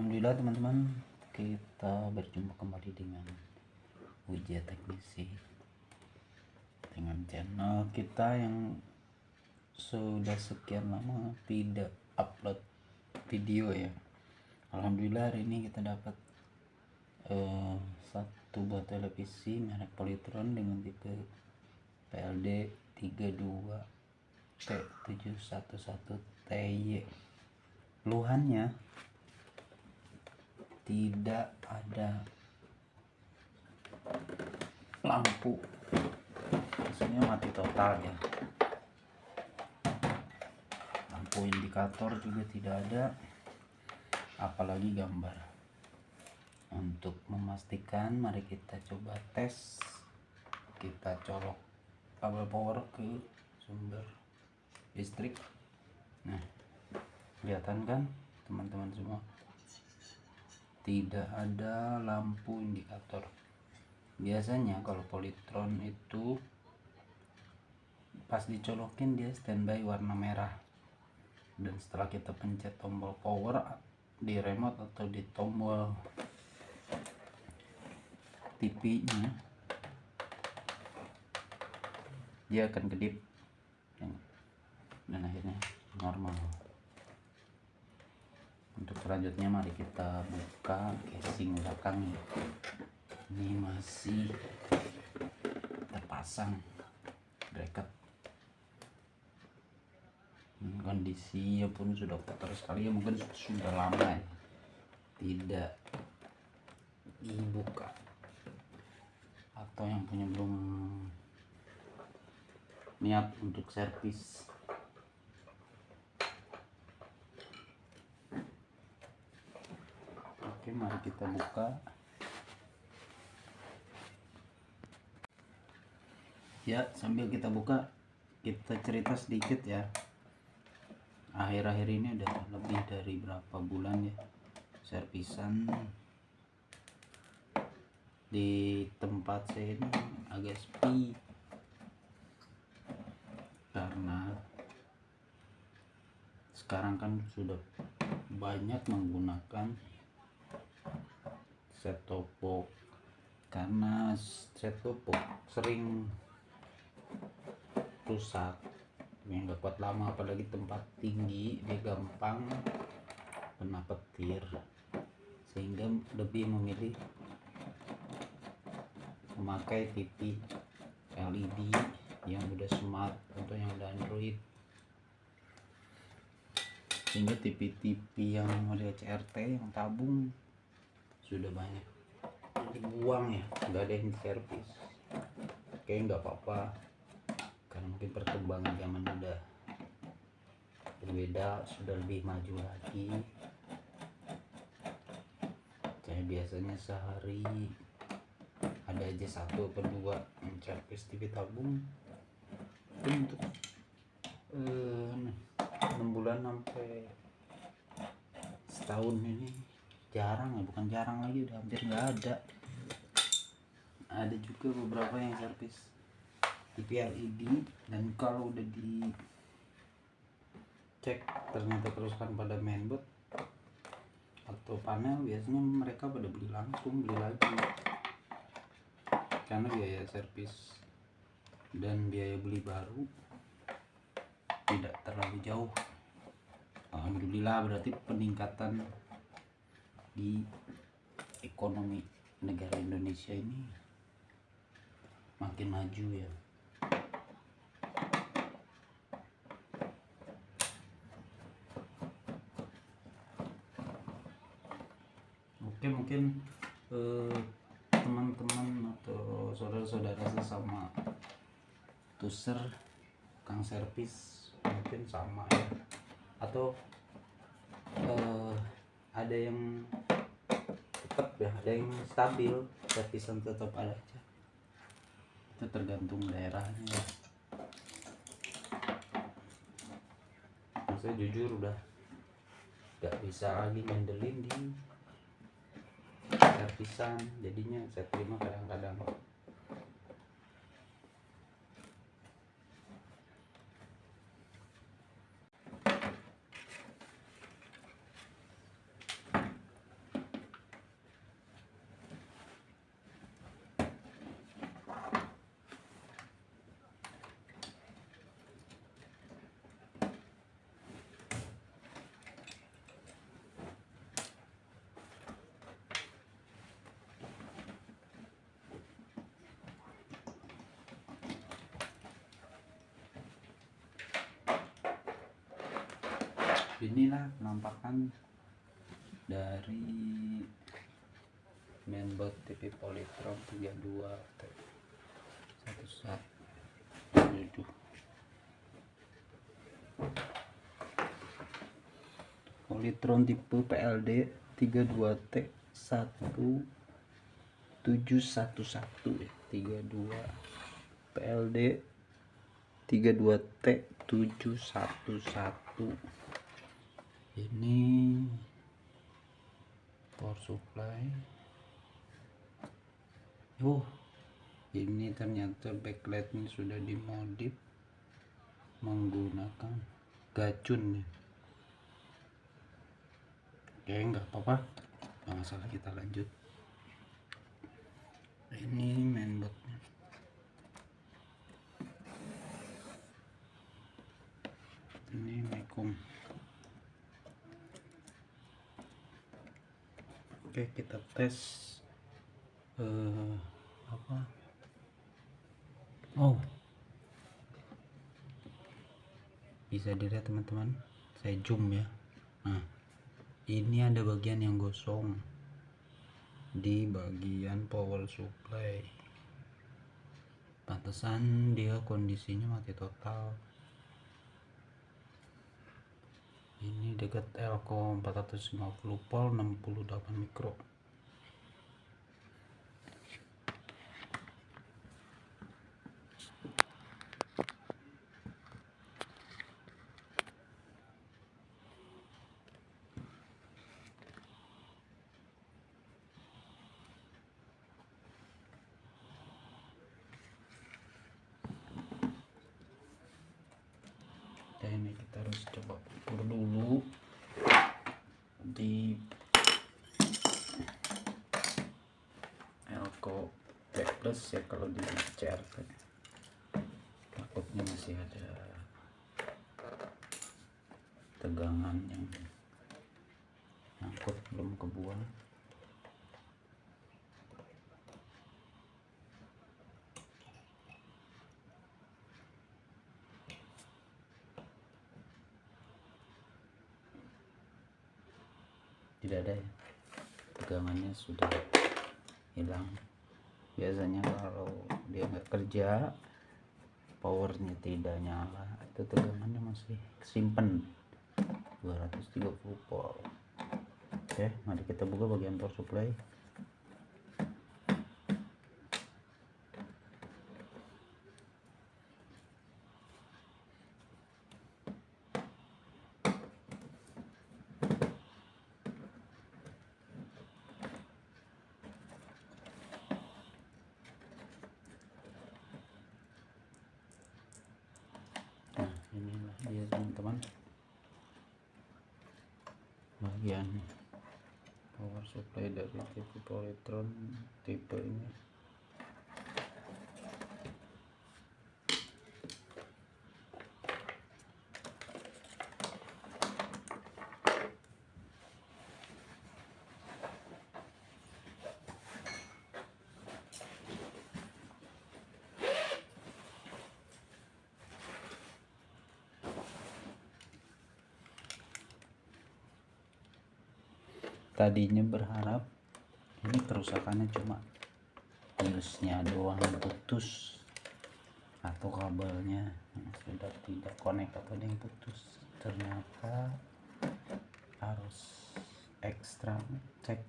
Alhamdulillah teman-teman, kita berjumpa kembali dengan Wijaya Teknisi, dengan channel kita yang sudah sekian lama tidak upload video ya. Alhamdulillah hari ini kita dapat satu buah televisi merek Polytron dengan tipe PLD 32T711TY. Keluhannya tidak ada lampu, maksudnya mati total ya. Lampu indikator juga tidak ada, apalagi gambar. Untuk memastikan, mari kita coba tes. Kita colok kabel power ke sumber listrik. Nah, kelihatan kan teman-teman semua, tidak ada lampu indikator. Biasanya kalau Polytron itu pas dicolokin dia standby warna merah, dan setelah kita pencet tombol power di remote atau di tombol TV-nya, dia akan kedip dan akhirnya normal. Untuk selanjutnya mari kita buka casing belakangnya. Ini masih terpasang bracket. Kondisinya pun sudah kotor sekali ya, mungkin sudah lama ya tidak dibuka, atau yang punya belum niat untuk servis. Oke, mari kita buka. Ya, sambil kita buka, kita cerita sedikit ya. Akhir-akhir ini udah lebih dari berapa bulan ya servisan di tempat saya ini agak sepi, karena sekarang kan sudah banyak menggunakan set top box. Karena set top box sering rusak, yang gak kuat lama, apalagi tempat tinggi dia gampang kena petir, sehingga lebih memilih memakai TV LED yang udah smart atau yang udah Android. Sehingga TV-TV yang model CRT yang tabung sudah banyak dibuang ya, nggak ada yang servis. Kayaknya nggak apa-apa, karena mungkin perkembangan zaman udah berbeda, sudah lebih maju lagi. Saya biasanya sehari ada aja 1 atau 2 yang servis TV tabung. Itu untuk 6 bulan sampai setahun ini jarang ya, bukan jarang lagi, udah hampir nggak ada. Ada juga beberapa yang servis TV LED, dan kalau udah dicek ternyata kerusakan pada mainboard atau panel, biasanya mereka pada beli langsung, beli lagi, karena biaya servis dan biaya beli baru tidak terlalu jauh. Alhamdulillah, berarti peningkatan di ekonomi negara Indonesia ini makin maju ya. Oke, mungkin teman-teman atau saudara-saudara sesama tuser kang servis mungkin sama ya, atau ada yang tetap ya, ada yang stabil, servisan tetap ada aja. Itu tergantung daerahnya ya. Saya jujur udah gak bisa lagi ngandelin di servisan, jadinya saya terima kadang-kadang. Inilah penampakan dari mainboard TV Polytron 32T1117. Polytron tipe PLD 32T1711 ya. 32 PLD 32T711. Ini power supply. Ini ternyata backlightnya sudah dimodif menggunakan gacun ya. Oke, nggak apa-apa, nggak masalah, kita lanjut. Ini mainboardnya. Ini Mikom. Oke, kita tes bisa dilihat teman-teman, saya zoom ya. Nah, ini ada bagian yang gosong di bagian power supply. Pantesan dia kondisinya mati total. Ini dekat Elko 450 volt 68 mikro. Ini kita harus coba ukur dulu di Elko T plus ya. Kalau di CRT takutnya masih ada tegangan yang nyangkut belum kebuang. Tidak ada ya, tegangannya sudah hilang. Biasanya kalau dia nggak kerja, powernya tidak nyala, itu tegangannya masih simpen 230 volt. Oke, mari kita buka bagian power supply. Inilah dia teman-teman, bagian power supply dari TV Polytron tipe ini. Tadinya berharap ini kerusakannya cuma fuse-nya doang putus atau kabelnya sudah tidak connect atau ada yang putus. Ternyata harus ekstra cek.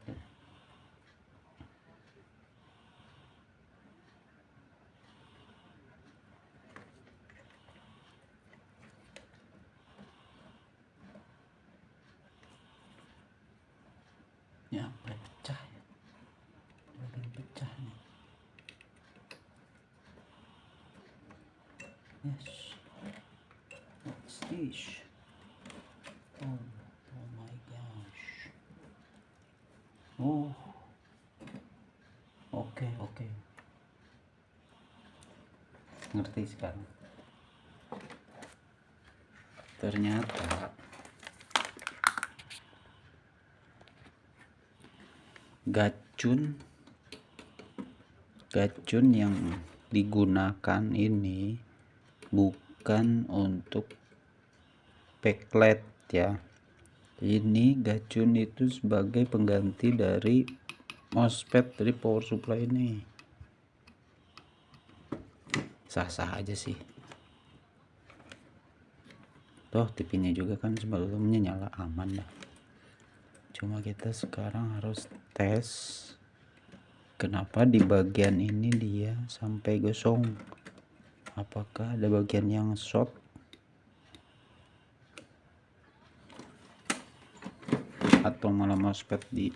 Ya, pecah ya, udah pecah nih. Yes, what's this? Oh my gosh. Oke. Ngerti sekarang. Ternyata gacun yang digunakan ini bukan untuk backlight ya, Ini gacun itu sebagai pengganti dari MOSFET dari power supply ini. Sah-sah aja sih. Toh TV-nya juga kan sebelumnya nyala, aman dah. Cuma kita sekarang harus tes kenapa di bagian ini dia sampai gosong. Apakah ada bagian yang short atau malah MOSFET di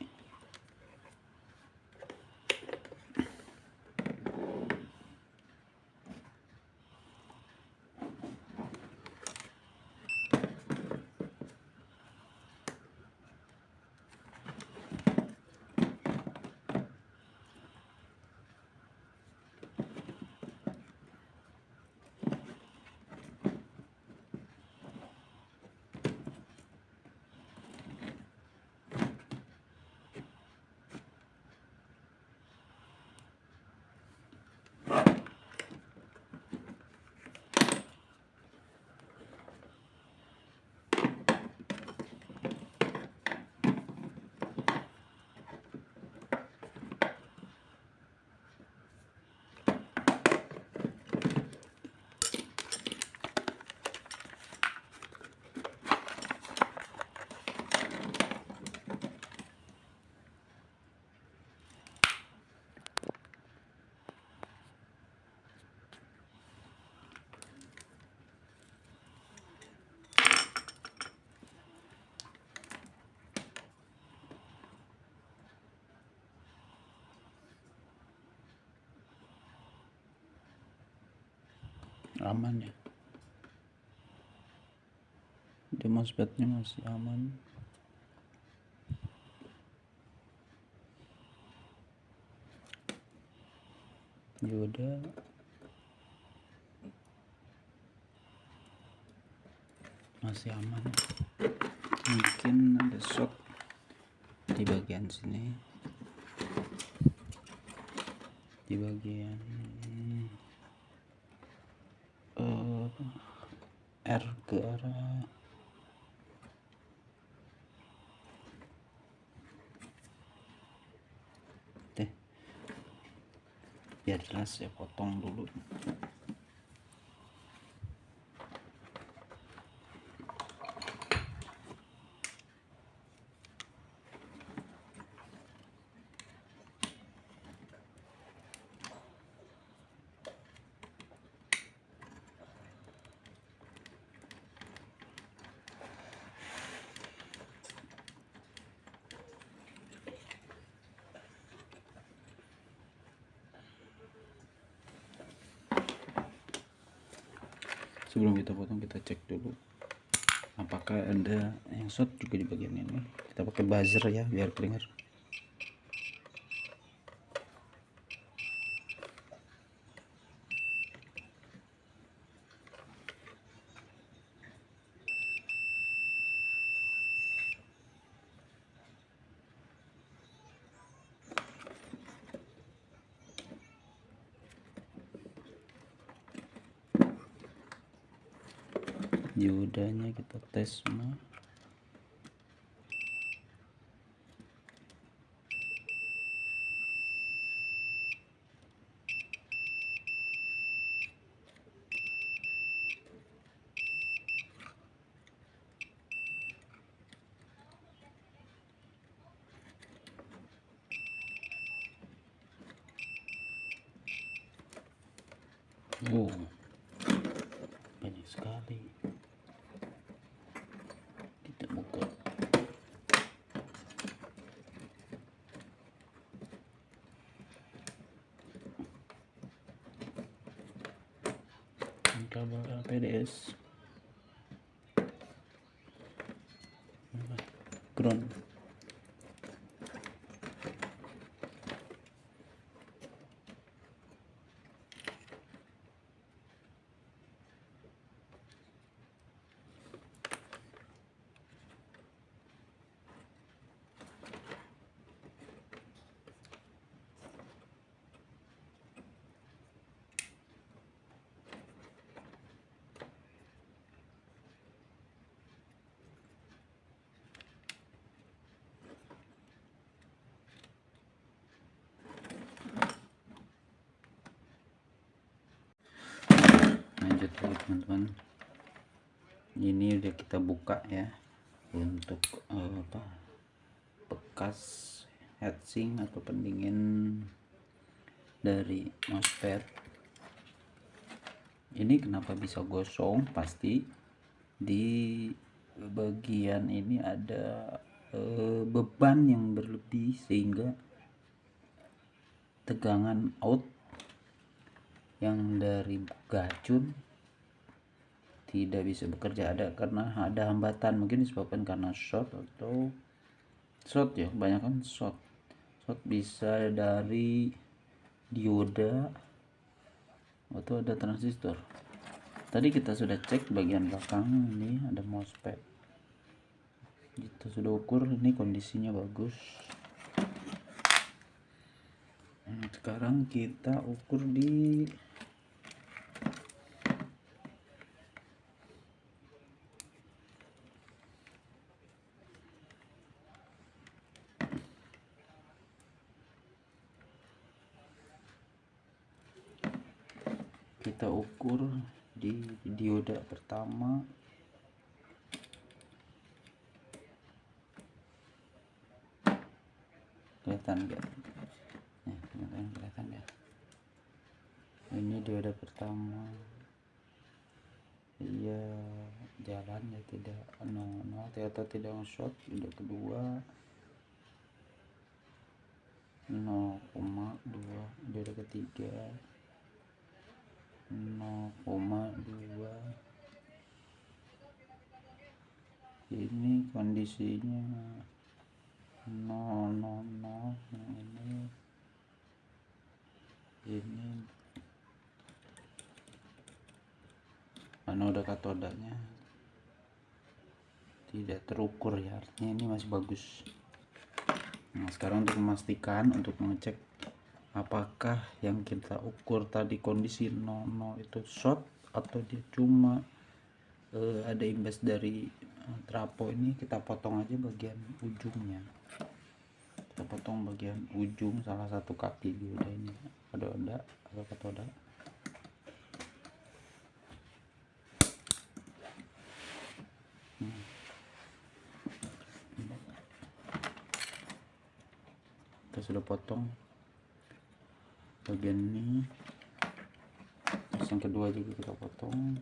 aman ya. Di MOSFET-nya masih aman. Dioda masih aman. Mungkin ada short di bagian sini, di bagian R ke arah biar jelas ya, potong dulu. Sebelum kita potong, kita cek dulu apakah ada yang short juga di bagian ini. Kita pakai buzzer ya biar kedengar. Diodanya kita tes semua. Oh, banyak sekali. Kita buka. Kabel LPDS ground. tahu teman-teman, ini udah kita buka ya untuk bekas heatsink atau pendingin dari mousepad. Ini kenapa bisa gosong, pasti di bagian ini ada beban yang berlebih sehingga tegangan out yang dari gacun tidak bisa bekerja, karena ada hambatan, mungkin disebabkan karena short ya, kebanyakan short bisa dari dioda atau ada transistor. Tadi kita sudah cek bagian belakang, ini ada mousepad, kita sudah ukur, ini kondisinya bagus. Sekarang kita ukur di dioda pertama. Kelihatan enggak? Kelihatan ya. Ini dioda pertama. Iya, jalan ya, tidak ternyata tidak short. Dioda kedua 0,2, dioda ketiga 0,2. ini kondisinya 0,00. ini anoda katodanya tidak terukur ya, artinya ini masih bagus. Nah, sekarang untuk memastikan, untuk mengecek apakah yang kita ukur tadi kondisi 00 itu short atau dia cuma ada imbas dari trapo ini, kita potong aja bagian ujungnya. Kita potong bagian ujung salah satu kaki dioda ini, anoda atau katoda. Kita sudah potong bagian ini, terus yang kedua juga kita potong.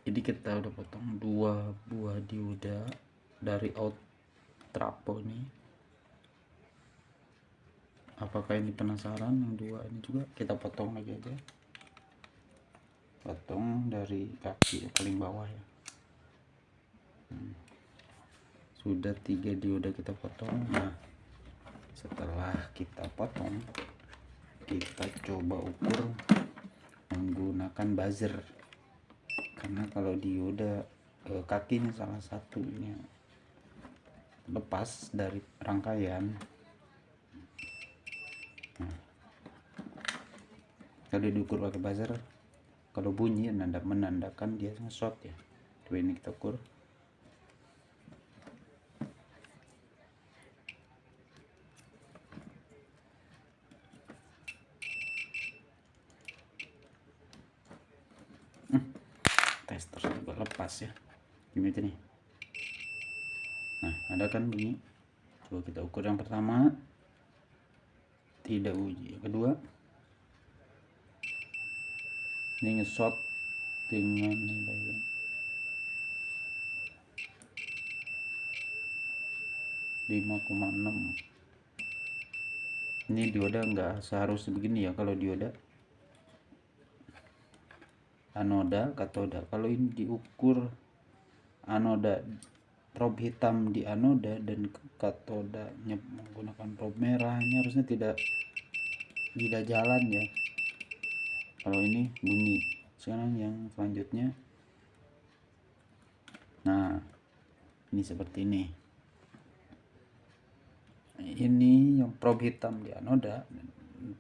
Jadi kita udah potong 2 buah dioda dari out trapo ini. Apakah ini penasaran? Yang 2 ini juga kita potong lagi aja, potong dari kaki paling bawah ya. Sudah 3 dioda kita potong. Nah, setelah kita potong, kita coba ukur menggunakan buzzer, karena kalau dioda kakinya salah satunya lepas dari rangkaian, kalau diukur pakai buzzer, kalau bunyi menandakan dia short ya. Coba ini kita ukur. Tester juga lepas ya, gimana nih? Nah, ada kan bunyi. Coba kita ukur yang pertama, tidak bunyi. Yang kedua, ini nge-short dengan bagian 5,6. Ini dioda nggak seharusnya begini ya. Kalau dioda anoda katoda, kalau ini diukur anoda probe hitam di anoda dan katodanya menggunakan probe merah, ini harusnya tidak jalan ya. Kalau ini bunyi. Sekarang yang selanjutnya, nah ini seperti ini. Ini yang probe hitam di anoda,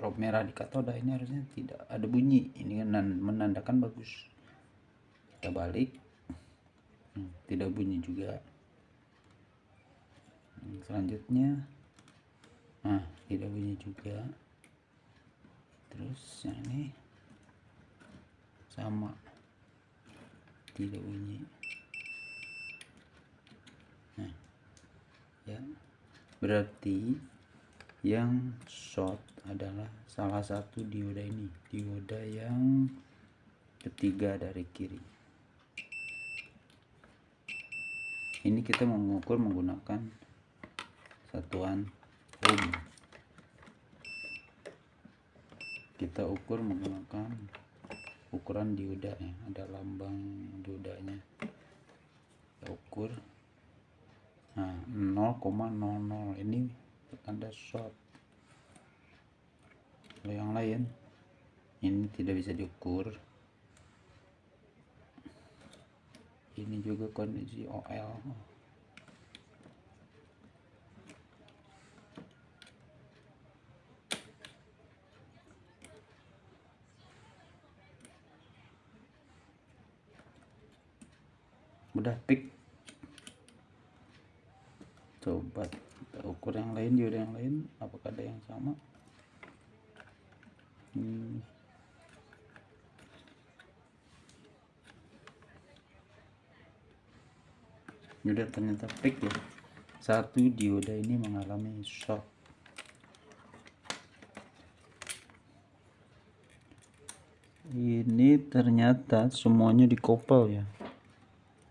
probe merah di katoda, ini harusnya tidak ada bunyi. Ini menandakan bagus. Kita balik, tidak bunyi juga. Selanjutnya Nah, tidak bunyi juga. Terus yang ini sama, tidak bunyi. Nah, ya, berarti yang short adalah salah satu dioda ini, dioda yang ketiga dari kiri. Ini kita mengukur menggunakan satuan ohm. Kita ukur menggunakan ukuran dioda ya, ada lambang diodanya. Kita ukur. Nah, 0,00 ini tanda short. Kalau yang lain ini tidak bisa diukur. Ini juga kondisi OL. Udah peak. Coba kita ukur yang lain, dioda yang lain, apakah ada yang sama? Udah, ternyata peak ya. Satu dioda ini mengalami short. Ini ternyata semuanya dikopel ya,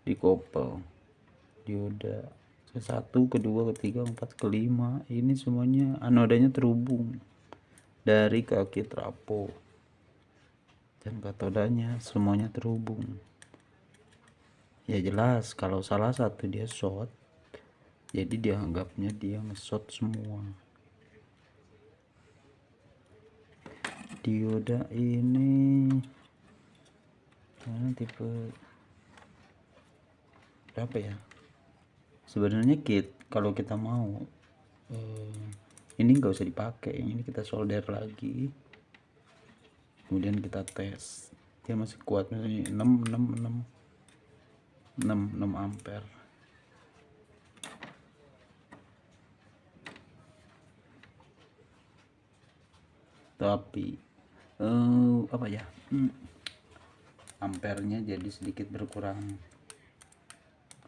dikopel. Dioda ke-1, ke-2, ke-3, 4, ke-5 ini semuanya anodanya terhubung dari kaki trapo, dan katodanya semuanya terhubung. Ya jelas kalau salah satu dia short, jadi dianggapnya dia nge-short semua. Dioda ini tipe berapa ya? Sebenarnya kalau kita mau ini nggak usah dipakai, ini kita solder lagi, kemudian kita tes dia masih kuat, misalnya 6 ampere. Tapi apa ya, ampernya jadi sedikit berkurang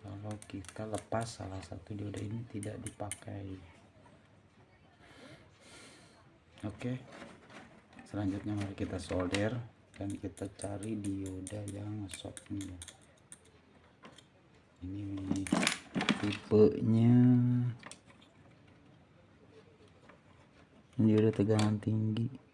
kalau kita lepas salah satu dioda ini tidak dipakai. Oke, selanjutnya mari kita solder dan kita cari dioda yang short ini. Ini tipenya dioda tegangan tinggi.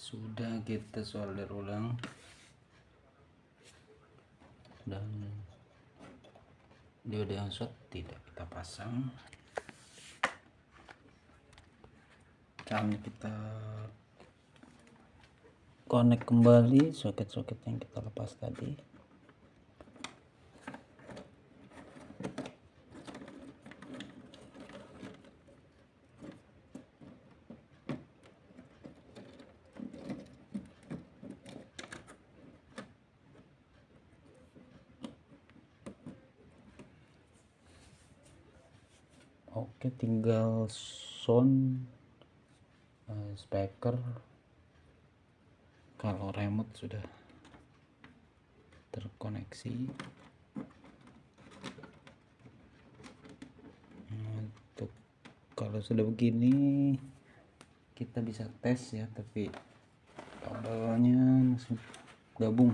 Sudah kita solder ulang dan dioda yang short tidak kita pasang. Kami kita connect kembali soket-soket yang kita lepas tadi. Oke, tinggal sound speaker. Kalau remote sudah terkoneksi. Untuk kalau sudah begini kita bisa tes ya, tapi kabelnya masih gabung.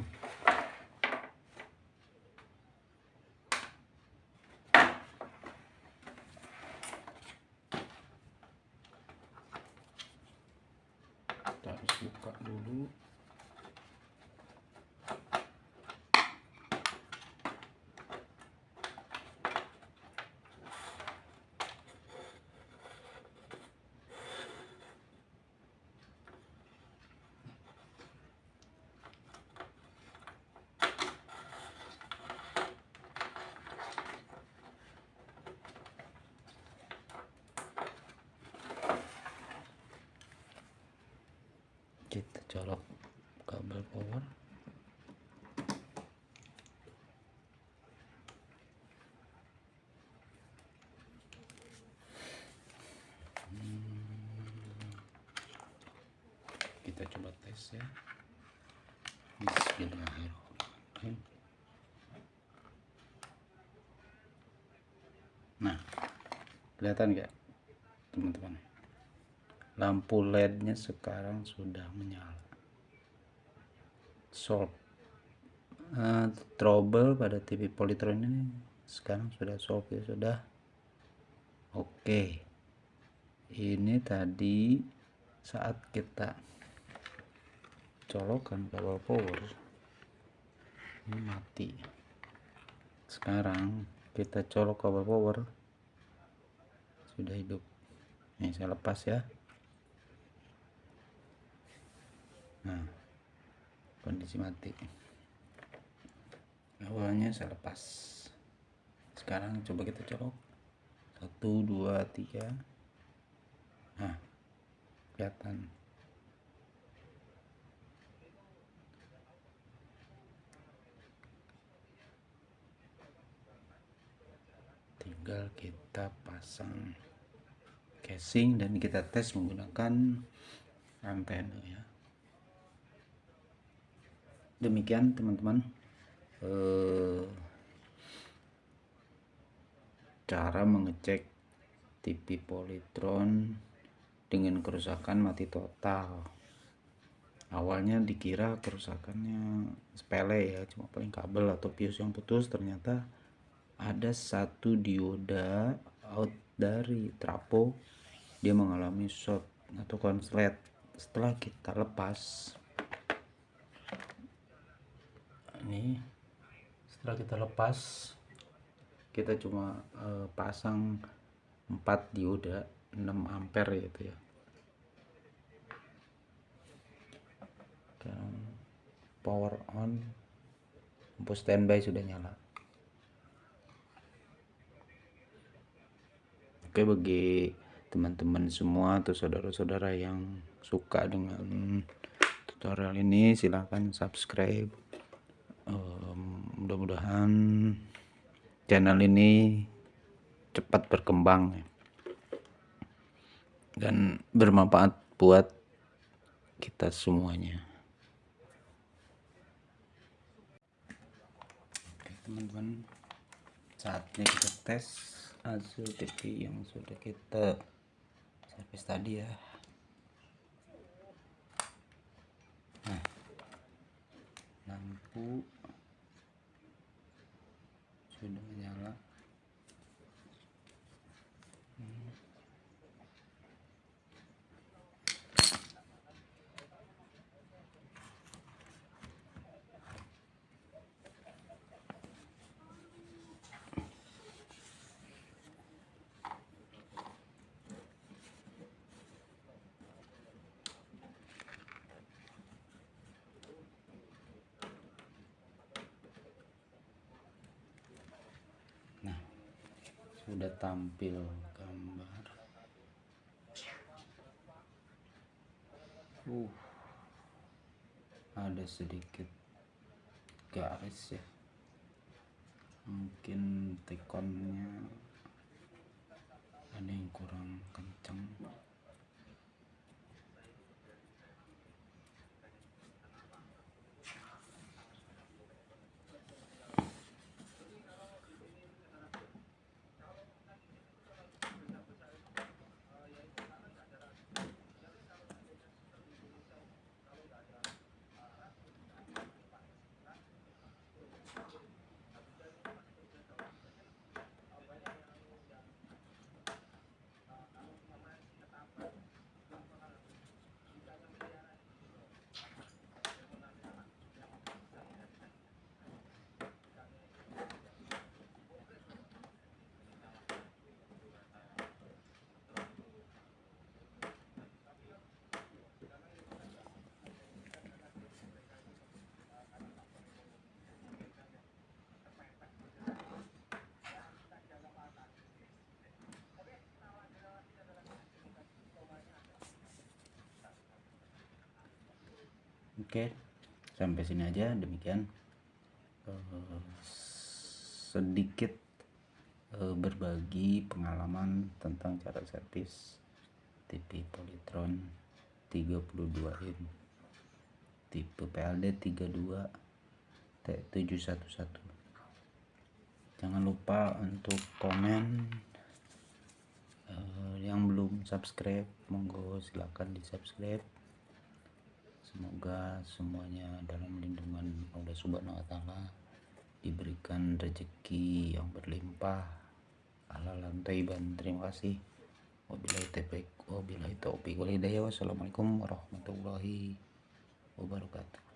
Kita harus buka dulu. Kita colok kabel power. Kita coba tes ya. Bismillahirrahmanirrahim. Nah, kelihatan nggak teman-teman? Lampu LED-nya sekarang sudah menyala. Solve. Trouble pada TV Polytron ini sekarang sudah solve ya, sudah. Oke. Ini tadi saat kita colokan kabel power ini mati. Sekarang kita colok kabel power, sudah hidup. Nih saya lepas ya. Nah, kondisi mati. Awalnya saya lepas. Sekarang coba kita colok. 1 2 3. Nah, kelihatan. Tinggal kita pasang casing dan kita tes menggunakan antena ya. Demikian teman-teman cara mengecek TV Polytron dengan kerusakan mati total. Awalnya dikira kerusakannya sepele ya, cuma paling kabel atau fuse yang putus. Ternyata ada satu dioda out dari trafo, dia mengalami short atau konslet. Setelah kita lepas ini, kita cuma pasang 4 dioda 6 ampere gitu ya. Dan power on, lampu standby sudah nyala. Oke, bagi teman-teman semua atau saudara-saudara yang suka dengan tutorial ini, silahkan subscribe. Mudah-mudahan channel ini cepat berkembang dan bermanfaat buat kita semuanya. Oke teman-teman, saatnya kita tes hasil TV yang sudah kita servis tadi ya. Nah, lampu sudah menyala. Nah, sudah tampil gambar. Ada sedikit garis ya, mungkin tekonnya ada yang kurang kencang. Oke, sampai sini aja. Demikian sedikit berbagi pengalaman tentang cara servis TV Polytron 32 in tipe PLD 32 T711. Jangan lupa untuk komen. Yang belum subscribe, monggo silakan di subscribe. Semoga semuanya dalam lindungan Allah Subhanahu wa Ta'ala, diberikan rezeki yang berlimpah, halalan thayyiban. Terima kasih. Wabillahi taufiq wal hidayah. Wassalamualaikum warahmatullahi wabarakatuh.